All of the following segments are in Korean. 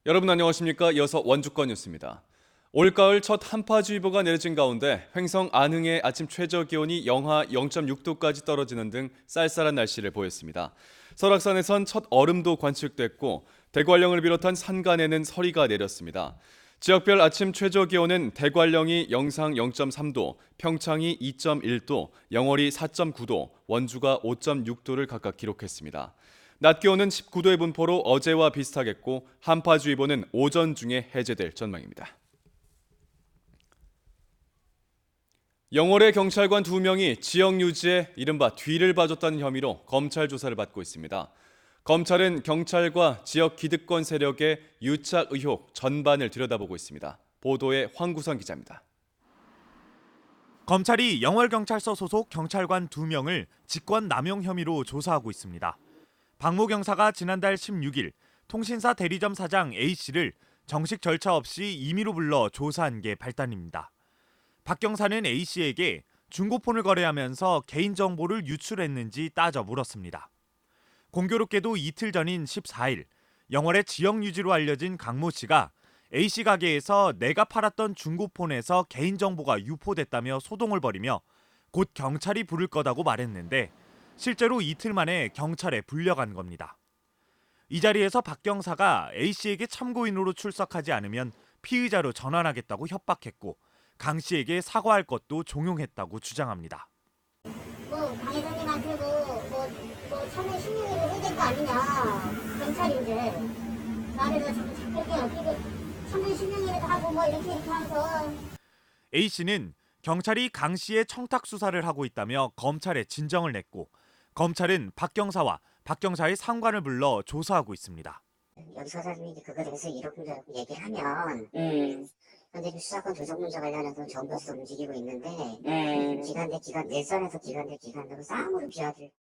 여러분 안녕하십니까? 이어서 원주권 뉴스입니다. 올가을 첫 한파주의보가 내려진 가운데 횡성 안흥의 아침 최저 기온이 영하 0.6도까지 떨어지는 등 쌀쌀한 날씨를 보였습니다. 설악산에선 첫 얼음도 관측됐고 대관령을 비롯한 산간에는 서리가 내렸습니다. 지역별 아침 최저 기온은 대관령이 영상 0.3도, 평창이 2.1도, 영월이 4.9도, 원주가 5.6도를 각각 기록했습니다. 낮 기온은 19도의 분포로 어제와 비슷하겠고 한파주의보는 오전 중에 해제될 전망입니다. 영월의 경찰관 2명이 지역 유지에 이른바 뒤를 봐줬다는 혐의로 검찰 조사를 받고 있습니다. 검찰은 경찰과 지역 기득권 세력의 유착 의혹 전반을 들여다보고 있습니다. 보도에 황구선 기자입니다. 검찰이 영월경찰서 소속 경찰관 2명을 직권남용 혐의로 조사하고 있습니다. 박모 경사가 지난달 16일 통신사 대리점 사장 A씨를 정식 절차 없이 임의로 불러 조사한 게 발단입니다. 박 경사는 A씨에게 중고폰을 거래하면서 개인정보를 유출했는지 따져 물었습니다. 공교롭게도 이틀 전인 14일 영월의 지역 유지로 알려진 강모 씨가 A씨 가게에서 내가 팔았던 중고폰에서 개인정보가 유포됐다며 소동을 벌이며 곧 경찰이 부를 거다고 말했는데 실제로 이틀 만에 경찰에 불려간 겁니다. 이 자리에서 박 경사가 A씨에게 참고인으로 출석하지 않으면 피의자로 전환하겠다고 협박했고 강 씨에게 사과할 것도 종용했다고 주장합니다. 강 회장님한테 처음에 신용을 해야 될 거 아니냐. 경찰인데. 나를 잡을게 어떻게 처음에 신용이라도 하고 이렇게 하면서. A씨는 경찰이 강 씨의 청탁 수사를 하고 있다며 검찰에 진정을 냈고 검찰은 박 경사와 박 경사의 상관을 불러 조사하고 있습니다. 여기 사장님이 그거에 대해서 이렇게 얘기를 하면 현재 수사권 조정 문제 관련해서 정부에서 움직이고 있는데 기간 내 기간 예산에서 기간 내 기간으로 싸움으로 비화될.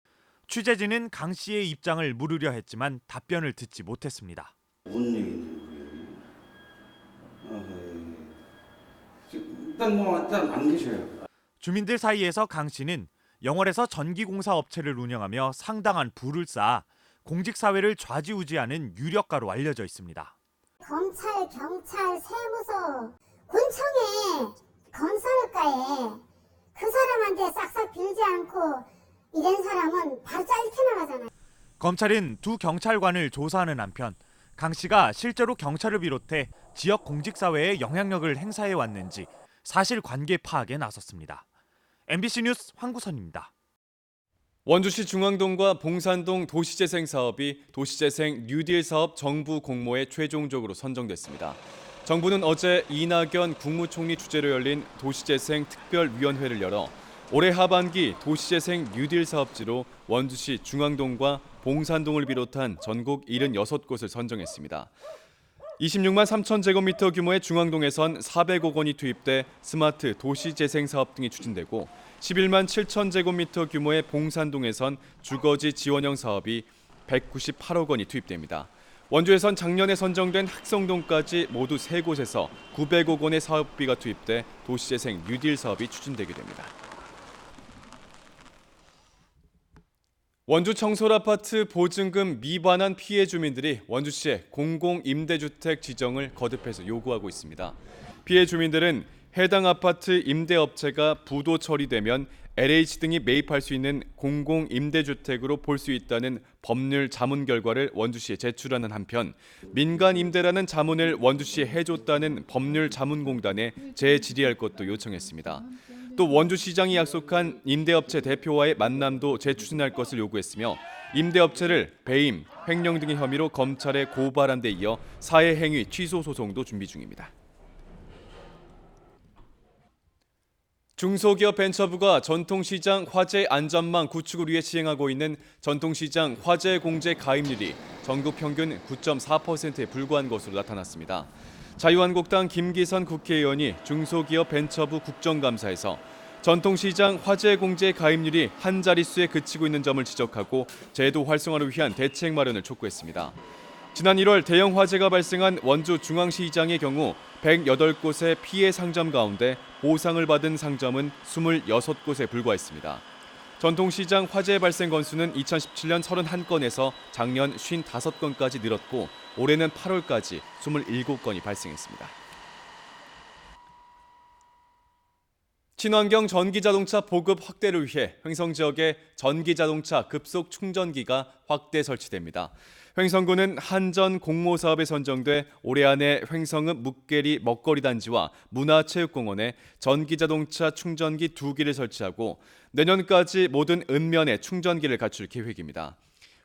취재진은 강 씨의 입장을 물으려 했지만 답변을 듣지 못했습니다. 무슨 얘기인지 일단 안 계셔요. 주민들 사이에서 강 씨는 영월에서 전기공사 업체를 운영하며 상당한 부를 쌓아 공직사회를 좌지우지하는 유력가로 알려져 있습니다. 검찰, 경찰, 세무서, 군청에, 건설업가에 그 사람한테 싹싹 빌지 않고 이런 사람은 바로 짜릿해 나가잖아요. 검찰은 두 경찰관을 조사하는 한편 강 씨가 실제로 경찰을 비롯해 지역 공직사회에 영향력을 행사해 왔는지 사실관계 파악에 나섰습니다. MBC 뉴스 황구선입니다. 원주시 중앙동과 봉산동 도시재생 사업이 도시재생 뉴딜 사업 정부 공모에 최종적으로 선정됐습니다. 정부는 어제 이낙연 국무총리 주재로 열린 도시재생 특별위원회를 열어 올해 하반기 도시재생 뉴딜 사업지로 원주시 중앙동과 봉산동을 비롯한 전국 76곳을 선정했습니다. 26만 3천 제곱미터 규모의 중앙동에선 400억 원이 투입돼 스마트 도시재생 사업 등이 추진되고 11만 7천 제곱미터 규모의 봉산동에선 주거지 지원형 사업이 198억 원이 투입됩니다. 원주에선 작년에 선정된 학성동까지 모두 3곳에서 900억 원의 사업비가 투입돼 도시재생 뉴딜 사업이 추진되게 됩니다. 원주 청솔아파트 보증금 미반환 피해 주민들이 원주시의 공공임대주택 지정을 거듭해서 요구하고 있습니다. 피해 주민들은 해당 아파트 임대업체가 부도 처리되면 LH 등이 매입할 수 있는 공공임대주택으로 볼 수 있다는 법률 자문 결과를 원주시에 제출하는 한편 민간 임대라는 자문을 원주시에 해줬다는 법률 자문공단에 재질의할 것도 요청했습니다. 또 원주시장이 약속한 임대업체 대표와의 만남도 재추진할 것을 요구했으며 임대업체를 배임, 횡령 등의 혐의로 검찰에 고발한 데 이어 사회행위 취소 소송도 준비 중입니다. 중소기업 벤처부가 전통시장 화재 안전망 구축을 위해 시행하고 있는 전통시장 화재 공제 가입률이 전국 평균 9.4%에 불과한 것으로 나타났습니다. 자유한국당 김기선 국회의원이 중소기업 벤처부 국정감사에서 전통시장 화재 공제 가입률이 한 자릿수에 그치고 있는 점을 지적하고 제도 활성화를 위한 대책 마련을 촉구했습니다. 지난 1월 대형 화재가 발생한 원주 중앙시장의 경우 108곳의 피해 상점 가운데 보상을 받은 상점은 26곳에 불과했습니다. 전통시장 화재 발생 건수는 2017년 31건에서 작년 55건까지 늘었고 올해는 8월까지 27건이 발생했습니다. 친환경 전기자동차 보급 확대를 위해 횡성 지역에 전기자동차 급속 충전기가 확대 설치됩니다. 횡성군은 한전 공모 사업에 선정돼 올해 안에 횡성읍 묵계리 먹거리 단지와 문화체육공원에 전기자동차 충전기 2기를 설치하고 내년까지 모든 읍면에 충전기를 갖출 계획입니다.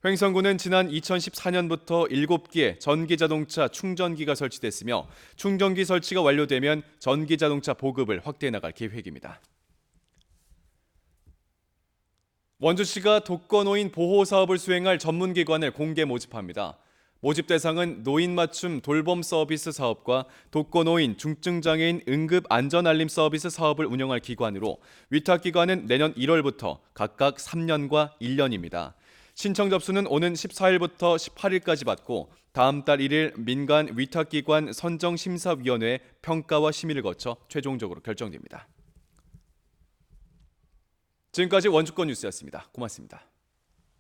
횡성군은 지난 2014년부터 7기의 전기자동차 충전기가 설치됐으며 충전기 설치가 완료되면 전기자동차 보급을 확대해 나갈 계획입니다. 원주시가 독거노인 보호 사업을 수행할 전문기관을 공개 모집합니다. 모집 대상은 노인 맞춤 돌봄 서비스 사업과 독거노인 중증장애인 응급 안전알림 서비스 사업을 운영할 기관으로 위탁기관은 내년 1월부터 각각 3년과 1년입니다. 신청 접수는 오는 14일부터 18일까지 받고 다음 달 1일 민간 위탁기관 선정심사위원회 평가와 심의를 거쳐 최종적으로 결정됩니다. 지금까지 원주권 뉴스였습니다. 고맙습니다.